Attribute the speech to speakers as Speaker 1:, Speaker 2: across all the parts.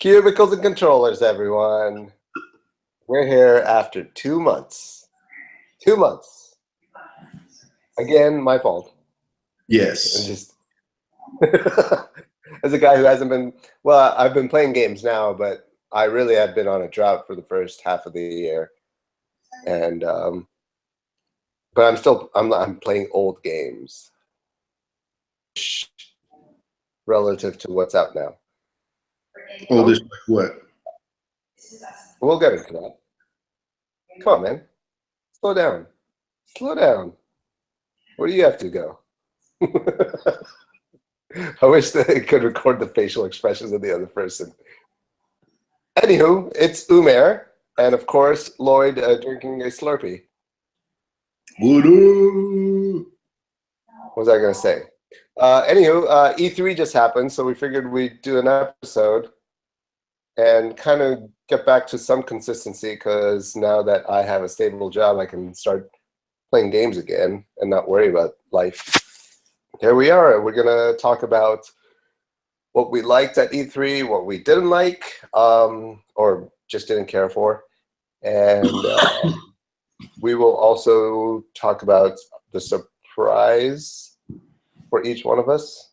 Speaker 1: Cubicles and controllers, everyone. We're here after 2 months. 2 months. Again, my fault.
Speaker 2: Yes.
Speaker 1: Just as a guy who hasn't been, well, I've been playing games now, but I really have been on a drought for the first half of the year. And but I'm playing old games relative to what's out now.
Speaker 2: Oldish like what?
Speaker 1: We'll get into that. Come on, man. Slow down. Slow down. Where do you have to go? I wish that it could record the facial expressions of the other person. Anywho, it's Umair, and of course, Lloyd drinking a Slurpee.
Speaker 2: What up?
Speaker 1: What was I going to say? Anywho, E3 just happened, so we figured we'd do an episode and kind of get back to some consistency, because now that I have a stable job, I can start playing games again and not worry about life. Here we are. We're going to talk about what we liked at E3, what we didn't like, or just didn't care for. And we will also talk about the surprise for each one of us,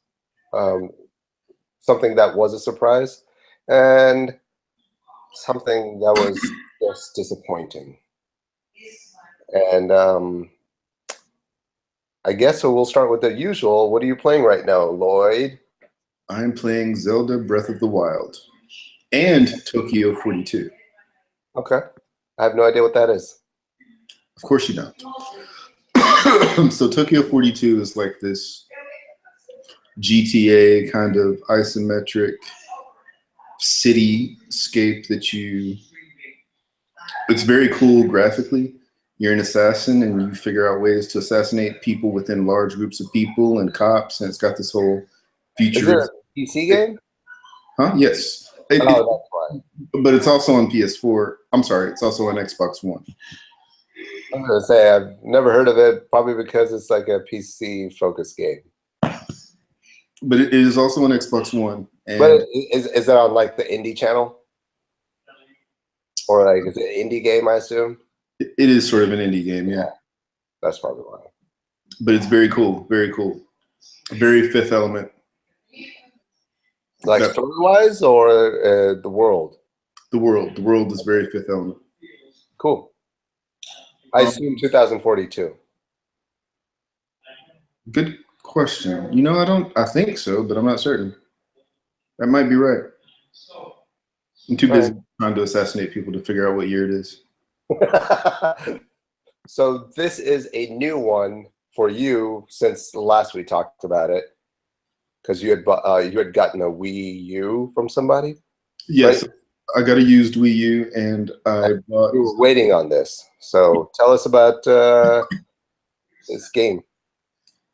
Speaker 1: something that was a surprise, and something that was just disappointing. And I guess so we'll start with the usual. What are you playing right now, Lloyd?
Speaker 2: I'm playing Zelda Breath of the Wild and Tokyo 42.
Speaker 1: Okay. I have no idea what that is.
Speaker 2: Of course you don't. So Tokyo 42 is like this GTA kind of isometric cityscape that it's very cool graphically. You're an assassin and you figure out ways to assassinate people within large groups of people and cops, and it's got this whole future.
Speaker 1: Is it a PC game?
Speaker 2: Huh? Yes.
Speaker 1: That's why.
Speaker 2: But it's also on PS4. I'm sorry, it's also on Xbox One.
Speaker 1: I'm going to say I've never heard of it, probably because it's like a PC-focused game.
Speaker 2: But it is also on Xbox One. And
Speaker 1: but is it on like the indie channel? Or like, is it an indie game, I assume?
Speaker 2: It is sort of an indie game, yeah.
Speaker 1: That's probably why.
Speaker 2: But it's very cool, very cool. Very Fifth Element.
Speaker 1: Like story-wise, or the world?
Speaker 2: The world. The world is very Fifth Element.
Speaker 1: Cool. I assume 2042.
Speaker 2: Good question. You know, I think so, but I'm not certain. That might be right. I'm too busy trying to assassinate people to figure out what year it is.
Speaker 1: So this is a new one for you since the last we talked about it, because you had gotten a Wii U from somebody.
Speaker 2: Yes,
Speaker 1: right?
Speaker 2: I got a used Wii U, and I bought.
Speaker 1: We were waiting on this, so tell us about this game.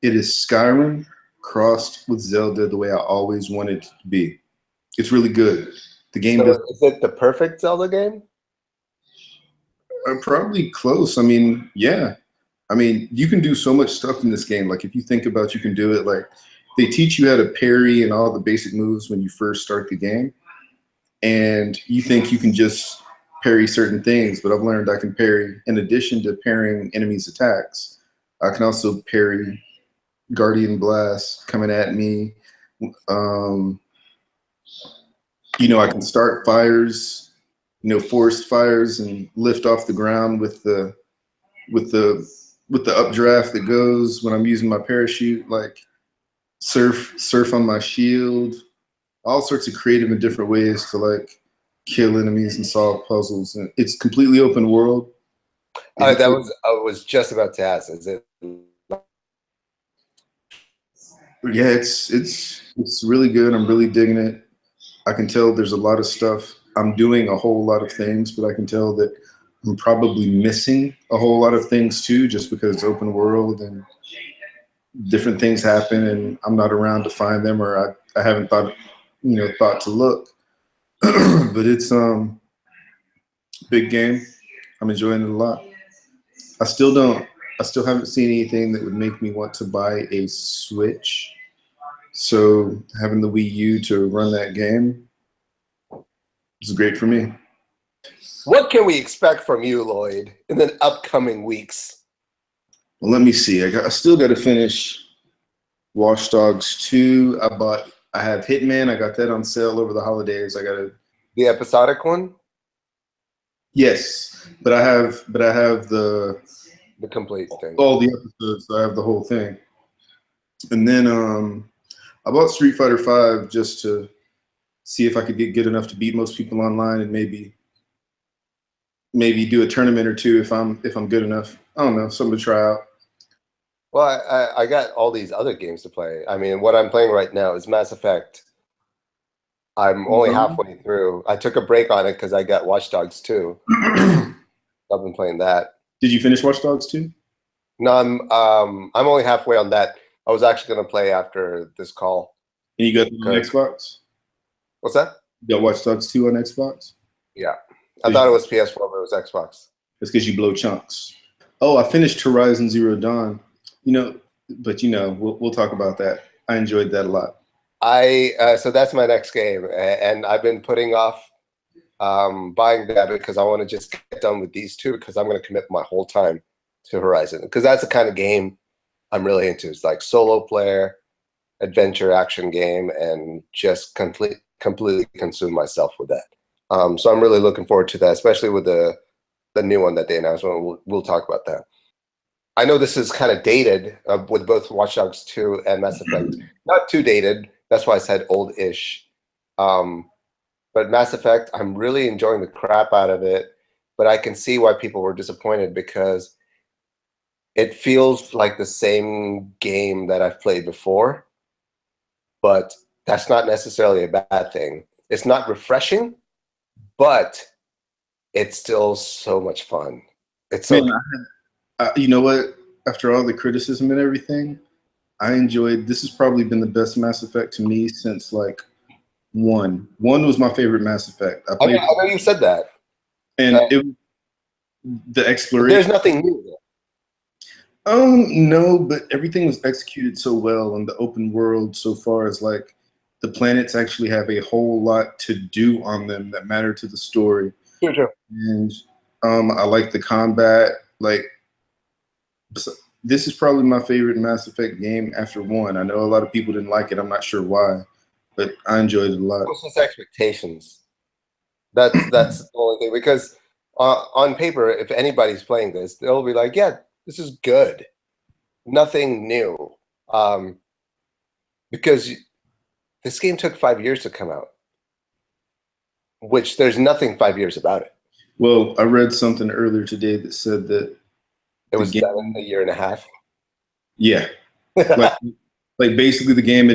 Speaker 2: It is Skyrim crossed with Zelda the way I always wanted it to be. It's really good. The game
Speaker 1: is it the perfect Zelda game?
Speaker 2: Probably close. I mean, yeah. I mean, you can do so much stuff in this game. Like, if you think about, you can do it. Like, they teach you how to parry and all the basic moves when you first start the game. And you think you can just parry certain things, but I've learned I can parry, in addition to parrying enemies' attacks, I can also parry Guardian Blast coming at me. You know, I can start fires, you know, forest fires, and lift off the ground with the updraft that goes when I'm using my parachute, like surf on my shield, all sorts of creative and different ways to like kill enemies and solve puzzles. And it's completely open world.
Speaker 1: I was just about to ask, is it?
Speaker 2: Yeah, it's really good. I'm really digging it. I can tell there's a lot of stuff. I'm doing a whole lot of things, but I can tell that I'm probably missing a whole lot of things too, just because it's open world and different things happen and I'm not around to find them, or I haven't thought to look. But it's big game. I'm enjoying it a lot. I still haven't seen anything that would make me want to buy a Switch. So having the Wii U to run that game, It's great for me.
Speaker 1: What can we expect from you, Lloyd, in the upcoming weeks?
Speaker 2: Well, let me see. I still got to finish Watch Dogs 2. I have Hitman. I got that on sale over the holidays. I got to.
Speaker 1: The episodic one?
Speaker 2: Yes, but I have the
Speaker 1: complete thing.
Speaker 2: all the episodes. So I have the whole thing. And then I bought Street Fighter 5 just to see if I could get good enough to beat most people online, and maybe do a tournament or two if I'm good enough. I don't know, something to try out.
Speaker 1: Well, I got all these other games to play. I mean, what I'm playing right now is Mass Effect. I'm only halfway through. I took a break on it because I got Watch Dogs 2. I've been playing that.
Speaker 2: Did you finish Watch Dogs 2?
Speaker 1: No, I'm only halfway on that. I was actually going to play after this call.
Speaker 2: And you got it on Xbox?
Speaker 1: What's that?
Speaker 2: You got Watch Dogs 2 on Xbox?
Speaker 1: Yeah. I thought it was PS4, but it was Xbox.
Speaker 2: It's because you blow chunks. Oh, I finished Horizon Zero Dawn. We'll talk about that. I enjoyed that a lot.
Speaker 1: So that's my next game, and I've been putting off buying that because I want to just get done with these two because I'm going to commit my whole time to Horizon because that's the kind of game I'm really into. It's like solo player, adventure action game, and just completely consume myself with that. So I'm really looking forward to that, especially with the new one that they announced. We'll talk about that. I know this is kind of dated with both Watch Dogs 2 and Mass Effect. Not too dated. That's why I said old-ish. But Mass Effect, I'm really enjoying the crap out of it. But I can see why people were disappointed because it feels like the same game that I've played before. But that's not necessarily a bad thing. It's not refreshing, but it's still so much fun. It's so.
Speaker 2: You know what? After all the criticism and everything, I enjoyed. This has probably been the best Mass Effect to me since like 1. 1 was my favorite Mass Effect.
Speaker 1: I know you said that,
Speaker 2: and the exploration.
Speaker 1: There's nothing new.
Speaker 2: No, but everything was executed so well in the open world so far as like the planets actually have a whole lot to do on them that matter to the story.
Speaker 1: Sure.
Speaker 2: And I like the combat. Like, this is probably my favorite Mass Effect game after 1. I know a lot of people didn't like it. I'm not sure why, but I enjoyed it a lot.
Speaker 1: What's his expectations? That's the only thing. Because on paper, if anybody's playing this, they'll be like, "Yeah, this is good. Nothing new." Because this game took 5 years to come out, which there's nothing 5 years about it.
Speaker 2: Well, I read something earlier today that said that
Speaker 1: it was done in a year and a half.
Speaker 2: Yeah. like basically the game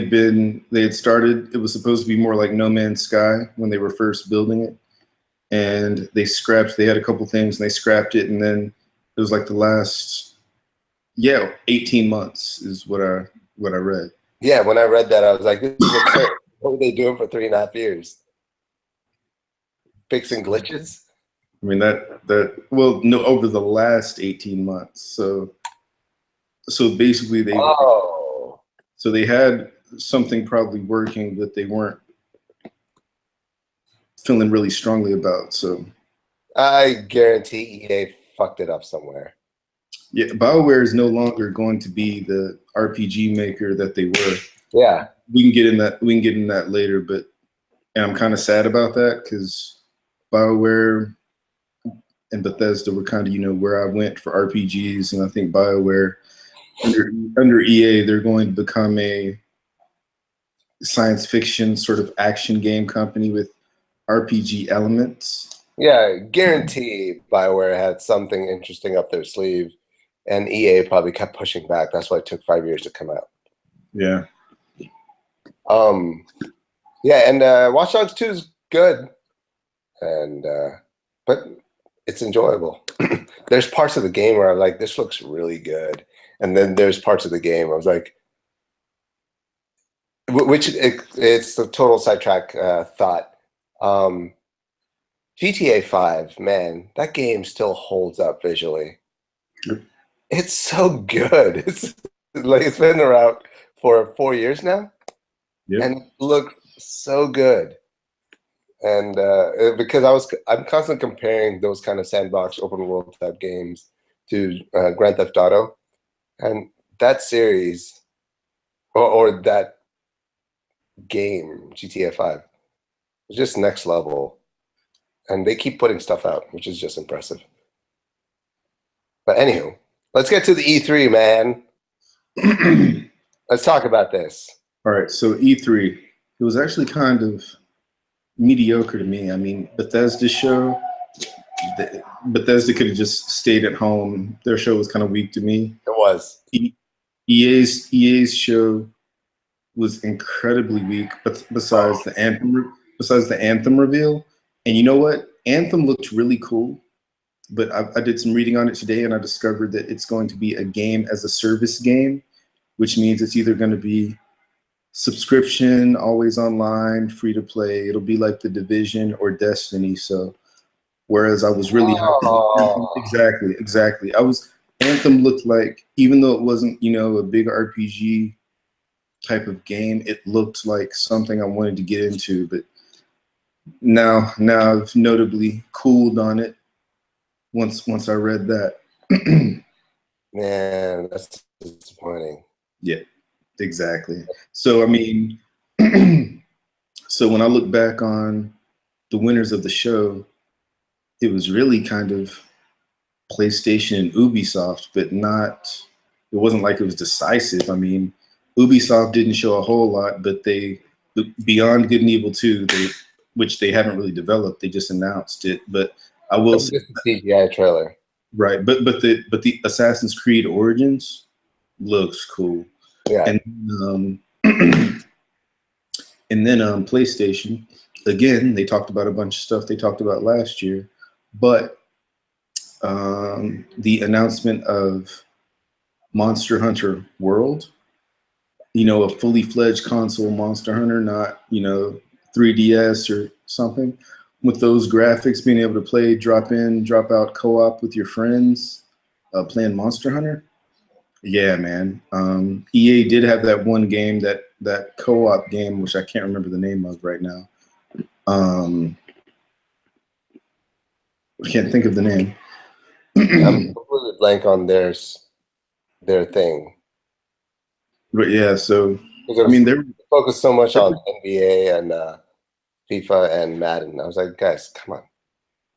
Speaker 2: they had started, it was supposed to be more like No Man's Sky when they were first building it. And they had a couple things and they scrapped it. And then it was like the last, 18 months is what I read.
Speaker 1: Yeah, when I read that, I was like, this is absurd. What were they doing for 3.5 years? Fixing glitches?
Speaker 2: I mean, over the last 18 months. So basically they had something probably working that they weren't feeling really strongly about. So
Speaker 1: I guarantee EA fucked it up somewhere.
Speaker 2: Yeah, BioWare is no longer going to be the RPG maker that they were.
Speaker 1: Yeah.
Speaker 2: We can get in that later, but I'm kind of sad about that because BioWare and Bethesda were kind of, where I went for RPGs, and I think BioWare under EA, they're going to become a science fiction sort of action game company with RPG elements.
Speaker 1: Yeah, guarantee BioWare had something interesting up their sleeve, and EA probably kept pushing back. That's why it took 5 years to come out.
Speaker 2: Yeah.
Speaker 1: And Watch Dogs 2 is good, and but it's enjoyable. There's parts of the game where I'm like, this looks really good, and then there's parts of the game I was like, it's a total sidetrack thought. GTA 5, man, that game still holds up visually.
Speaker 2: Yep.
Speaker 1: It's so good. It's been around for 4 years now.
Speaker 2: Yep.
Speaker 1: And it looks so good. And because I'm constantly comparing those kind of sandbox open world type games to Grand Theft Auto, and that series or that game GTA 5 is just next level, and they keep putting stuff out, which is just impressive. But anywho, let's get to the E3, man. Let's talk about this.
Speaker 2: All right, so E3, it was actually kind of mediocre to me. I mean, Bethesda's show, Bethesda could have just stayed at home. Their show was kind of weak to me.
Speaker 1: It was.
Speaker 2: EA's show was incredibly weak, but besides the Anthem reveal. And you know what? Anthem looked really cool, but I did some reading on it today, and I discovered that it's going to be a game as a service game, which means it's either going to be subscription, always online, free to play. It'll be like The Division or Destiny. So whereas I was really hyped. Exactly. Anthem looked like, even though it wasn't, a big RPG type of game, it looked like something I wanted to get into. But now I've notably cooled on it once I read that.
Speaker 1: Man, that's disappointing.
Speaker 2: Yeah, exactly. So I mean, so when I look back on the winners of the show, it was really kind of PlayStation and Ubisoft, but it wasn't like it was decisive. I mean, Ubisoft didn't show a whole lot, but Beyond Good and Evil 2, which they haven't really developed, they just announced it. But I will say,
Speaker 1: just a CGI trailer.
Speaker 2: Right, but the Assassin's Creed Origins looks cool.
Speaker 1: Yeah.
Speaker 2: And then PlayStation, again, they talked about a bunch of stuff they talked about last year, but the announcement of Monster Hunter World, a fully fledged console Monster Hunter, not 3DS or something, with those graphics, being able to play drop in, drop out co-op with your friends, playing Monster Hunter. Yeah, man. EA did have that one game, that co-op game, which I can't remember the name of right now. I can't think of the name.
Speaker 1: I'm completely blank on their thing.
Speaker 2: But yeah, so I mean, they're
Speaker 1: focused so much on NBA and FIFA and Madden. I was like, guys, come on.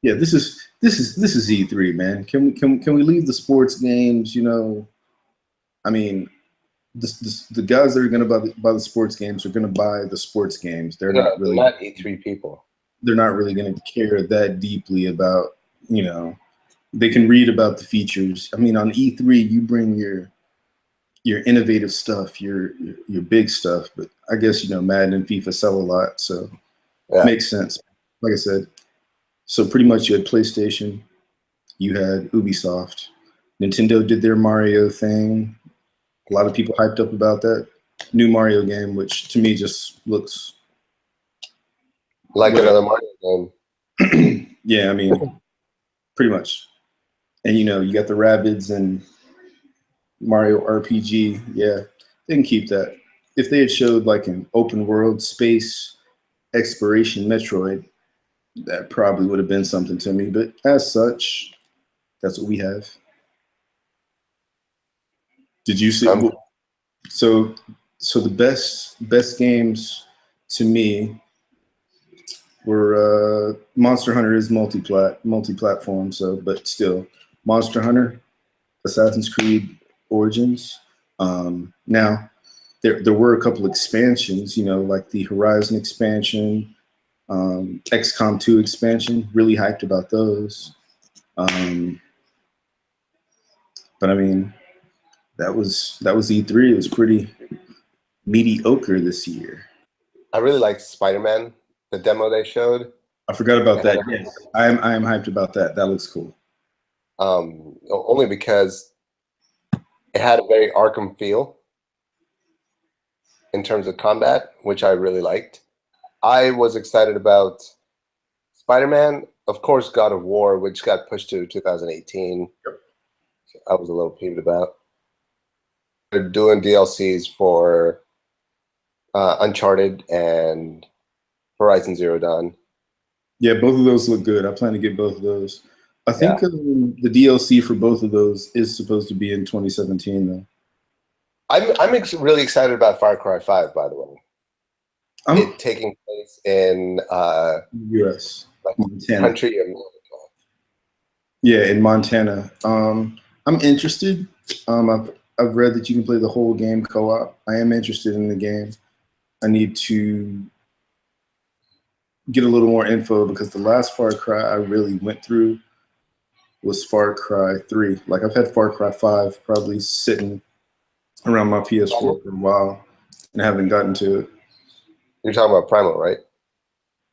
Speaker 2: Yeah, this is E3, man. Can we leave the sports games? I mean, the guys that are going to buy the sports games are going to buy the sports games. They're not
Speaker 1: E3 people.
Speaker 2: They're not really going to care that deeply about, they can read about the features. I mean, on E3, you bring your innovative stuff, your big stuff. But I guess, Madden and FIFA sell a lot, so it makes sense. Like I said, so pretty much you had PlayStation, you had Ubisoft, Nintendo did their Mario thing. A lot of people hyped up about that new Mario game, which to me just looks
Speaker 1: like another Mario
Speaker 2: game. Yeah, I mean, pretty much. And you got the Rabbids and Mario RPG. Yeah, they can keep that. If they had showed like an open world space exploration Metroid, that probably would have been something to me. But as such, that's what we have. Did you see? So the best games to me were Monster Hunter is multi-platform, but still Monster Hunter, Assassin's Creed Origins. Now there were a couple expansions, like the Horizon expansion, XCOM 2 expansion. Really hyped about those. But I mean, that was E3. It was pretty mediocre this year.
Speaker 1: I really liked Spider-Man, the demo they showed.
Speaker 2: I forgot about that. Yes, I am hyped about that. That looks cool.
Speaker 1: Only because it had a very Arkham feel in terms of combat, which I really liked. I was excited about Spider-Man, of course, God of War, which got pushed to 2018.
Speaker 2: Yep.
Speaker 1: I was a little peeved about. They're doing DLCs for Uncharted and Horizon Zero Dawn.
Speaker 2: Yeah, both of those look good. I plan to get both of those. I
Speaker 1: Yeah,
Speaker 2: think the DLC for both of those is supposed to be in 2017 though.
Speaker 1: really excited about Far Cry 5, by the way.
Speaker 2: I'm
Speaker 1: It taking place in
Speaker 2: US,
Speaker 1: like
Speaker 2: Montana.
Speaker 1: country of
Speaker 2: Yeah, in Montana. I'm interested. I've read that you can play the whole game co-op. I am interested in the game. I need to get a little more info because the last Far Cry I really went through was Far Cry 3. Like I've had Far Cry 5 probably sitting around my PS4 for a while and I haven't gotten to it.
Speaker 1: You're talking about Primal, right?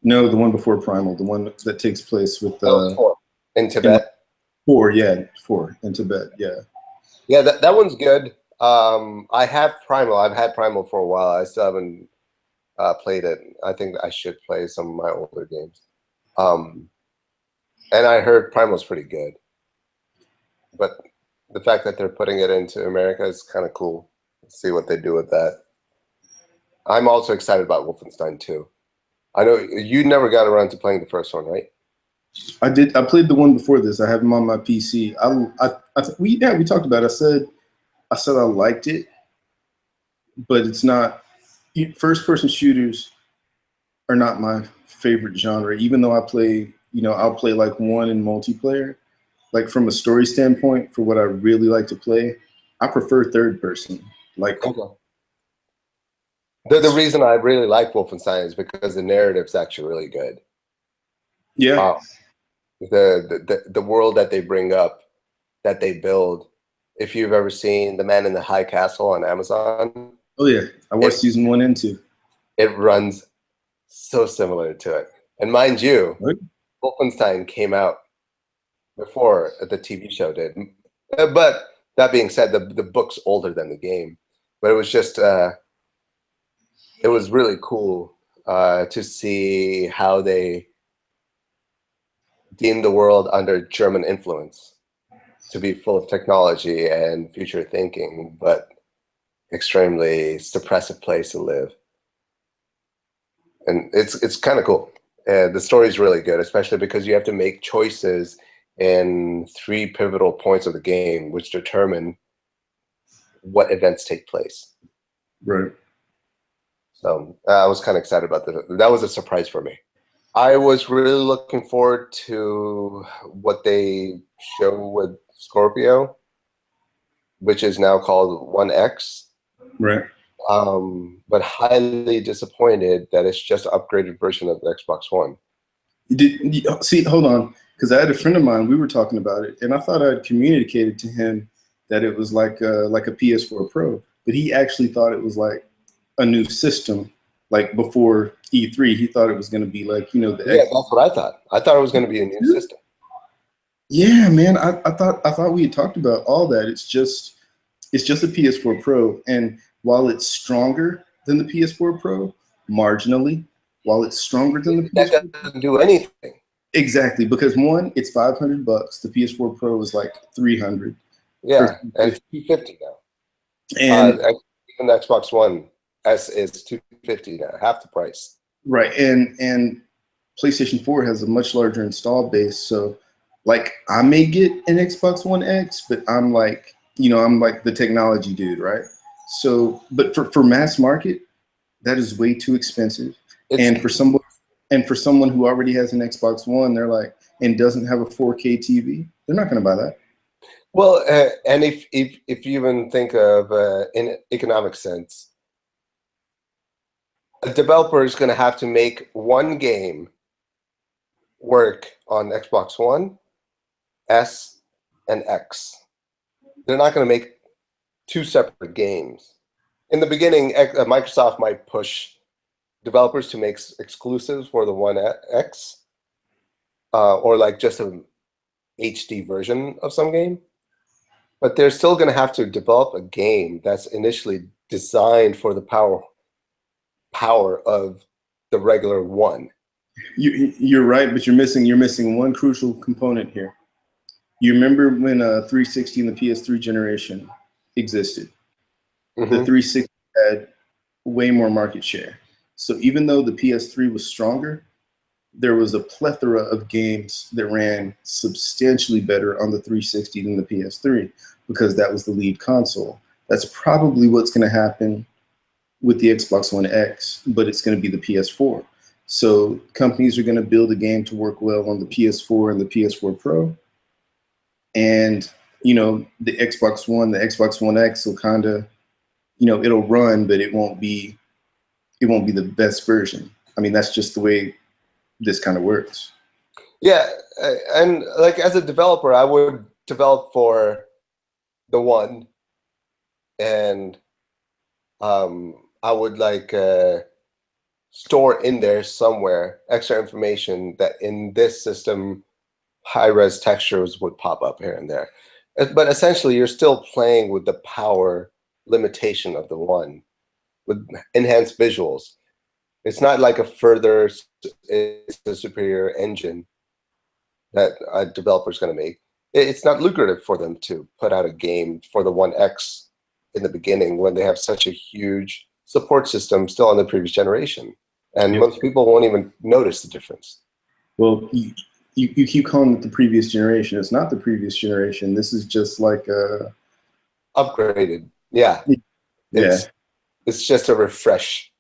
Speaker 2: No, the one before Primal, the one that takes place with
Speaker 1: That was 4 in
Speaker 2: in
Speaker 1: Tibet.
Speaker 2: 4, yeah, 4 in Tibet, yeah.
Speaker 1: Yeah, that one's good. I have Primal. I've had Primal for a while. I still haven't played it. I think I should play some of my older games. And I heard Primal's pretty good. But the fact that they're putting it into America is kind of cool. See what they do with that. I'm also excited about Wolfenstein 2. I know you never got around to playing the first one, right?
Speaker 2: I did. I played the one before this. I have them on my PC. We talked about it. I said I liked it, but it's not. First-person shooters are not my favorite genre. Even though I play, I'll play like one in multiplayer. Like from a story standpoint, for what I really like to play, I prefer third person. Like,
Speaker 1: Okay. The reason I really like Wolfenstein is because the narrative's actually really good.
Speaker 2: yeah,
Speaker 1: The world that they bring up, that they build. If you've ever seen The Man in the High Castle on Amazon,
Speaker 2: oh yeah, I watched
Speaker 1: it,
Speaker 2: season 1 and 2.
Speaker 1: it runs so similar to it. And mind you,
Speaker 2: Right?
Speaker 1: Wolfenstein came out before the TV show did. But that being said, the book's older than the game. But it was just, it was really cool to see how they deemed the world under German influence to be full of technology and future thinking, but extremely suppressive place to live. And it's kind of cool. The story's really good, especially because you have to make choices in 3 pivotal points of the game, which determine what events take place.
Speaker 2: Right.
Speaker 1: So I was kind of excited about that. That was a surprise for me. I was really looking forward to what they show with Scorpio, which is now called 1X.
Speaker 2: Right.
Speaker 1: But highly disappointed that it's just an upgraded version of the Xbox One.
Speaker 2: See, hold on, because I had a friend of mine. We were talking about it, and I thought I had communicated to him that it was like a PS4 Pro, but he actually thought it was like a new system. Like before E3, he thought it was going to be like the
Speaker 1: Yeah, that's what I thought. I thought it was going to be a new system.
Speaker 2: Yeah, man. I thought we had talked about all that. It's just a PS4 Pro, and while it's stronger than the PS4 Pro, marginally, while it's stronger than the
Speaker 1: That
Speaker 2: PS4,
Speaker 1: doesn't do anything.
Speaker 2: exactly, because one, it's $500. The PS4 Pro is like 300.
Speaker 1: Yeah, and it's 250 now.
Speaker 2: And
Speaker 1: Even the Xbox One S is 250 now, half the price.
Speaker 2: right, and PlayStation 4 has a much larger install base, so like I may get an Xbox One X, but I'm like, I'm like the technology dude, right? So, but for mass market, that is way too expensive. And for someone who already has an Xbox One, they're like, and doesn't have a 4K TV, they're not going to buy that.
Speaker 1: Well, and if you even think of in economic sense, a developer is going to have to make one game work on Xbox One, S, and X. They're not going to make 2 separate games. In the beginning, Microsoft might push developers to make exclusives for the One X, or like just an HD version of some game. But they're still going to have to develop a game that's initially designed for the power of the regular one.
Speaker 2: You're right, but you're missing one crucial component here. You remember when 360 and the PS3 generation existed?
Speaker 1: Mm-hmm.
Speaker 2: The 360 had way more market share. So even though the PS3 was stronger, there was a plethora of games that ran substantially better on the 360 than the PS3 because that was the lead console. That's probably what's going to happen with the Xbox One X, but it's going to be the PS4. So companies are going to build a game to work well on the PS4 and the PS4 Pro. And, you know, the Xbox One X will kind of, you know, it'll run, but it won't be the best version. I mean, that's just the way this kind of works.
Speaker 1: Yeah, and like as a developer, I would develop for the one, and I would like store in there somewhere extra information that in this system high-res textures would pop up here and there. But essentially, you're still playing with the power limitation of the one with enhanced visuals. It's not like it's a superior engine that a developer's going to make. It's not lucrative for them to put out a game for the One X in the beginning when they have such a huge support system still on the previous generation. And
Speaker 2: Yep.
Speaker 1: most people won't even notice the difference.
Speaker 2: Well, you keep calling it the previous generation. It's not the previous generation. This is just like
Speaker 1: Upgraded. Yeah.
Speaker 2: yeah.
Speaker 1: It's just a refresh.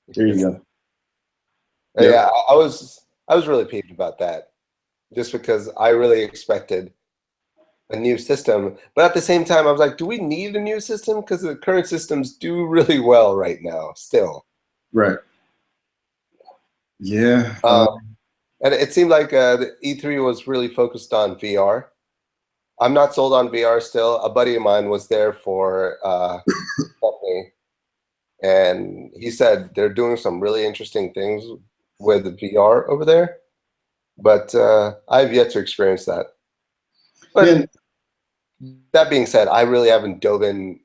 Speaker 2: There you go.
Speaker 1: Yeah, I was really peeved about that, just because I really expected a new system. But at the same time, I was like, do we need a new system? Because the current systems do really well right now, still.
Speaker 2: Right. Yeah.
Speaker 1: And it seemed like the E3 was really focused on VR. I'm not sold on VR still. A buddy of mine was there for company, and he said they're doing some really interesting things with the VR over there. But I've yet to experience that. But that being said, I really haven't dove into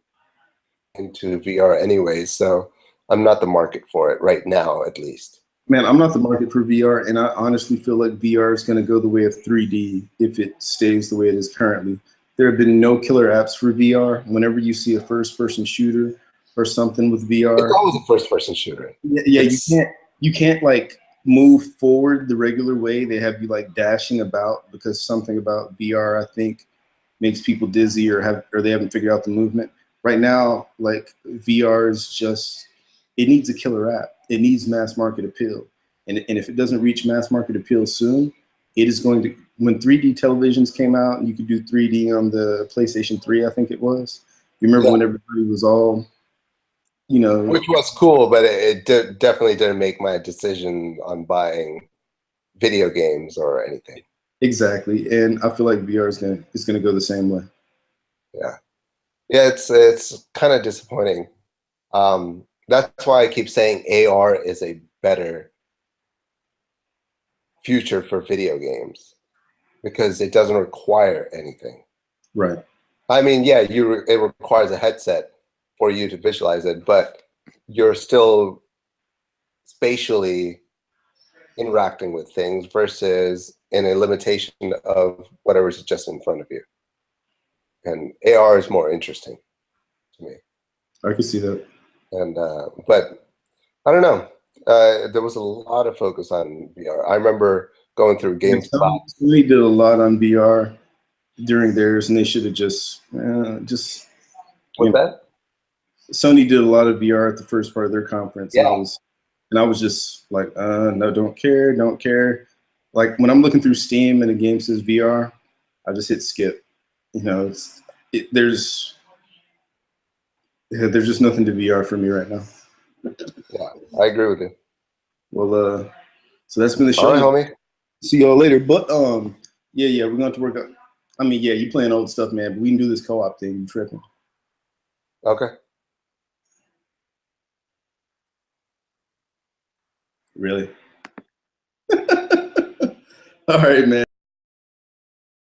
Speaker 1: VR anyway, so I'm not the market for it right now, at least.
Speaker 2: Man, I'm not the market for VR, and I honestly feel like VR is going to go the way of 3D if it stays the way it is currently. There have been no killer apps for VR. Whenever you see a first-person shooter or something with VR,
Speaker 1: It's always a first-person shooter.
Speaker 2: yeah, you can't like move forward the regular way. They have you like dashing about because something about VR, I think, makes people dizzy or they haven't figured out the movement. Right now, like VR is just, it needs a killer app. It needs mass market appeal. And if it doesn't reach mass market appeal soon, it is going to, when 3D televisions came out and you could do 3D on the PlayStation 3, I think it was. You remember when everybody was all, you know.
Speaker 1: Which was cool, but definitely didn't make my decision on buying video games or anything.
Speaker 2: Exactly. And I feel like VR is gonna go the same way.
Speaker 1: Yeah. Yeah, it's kind of disappointing. That's why I keep saying AR is a better future for video games because it doesn't require anything.
Speaker 2: Right.
Speaker 1: I mean, yeah, it requires a headset for you to visualize it, but you're still spatially interacting with things versus in a limitation of whatever's just in front of you. And AR is more interesting to me.
Speaker 2: I can see that.
Speaker 1: And but I don't know. There was a lot of focus on VR. I remember going through GameSpot.
Speaker 2: Sony did a lot on VR during theirs, and they should have just.
Speaker 1: What's that?
Speaker 2: Sony did a lot of VR at the first part of their conference,
Speaker 1: Yeah.
Speaker 2: and I was just like, no, don't care. Like when I'm looking through Steam and a game says VR, I just hit skip. You know, there's just nothing to VR for me right now.
Speaker 1: Yeah, I agree with you.
Speaker 2: Well, so that's been the show.
Speaker 1: All right, homie.
Speaker 2: See y'all later. But yeah, we're going to have to work on. I mean, yeah, you playing old stuff, man. But we can do this co-op thing. You tripping?
Speaker 1: Okay.
Speaker 2: Really? All right, man.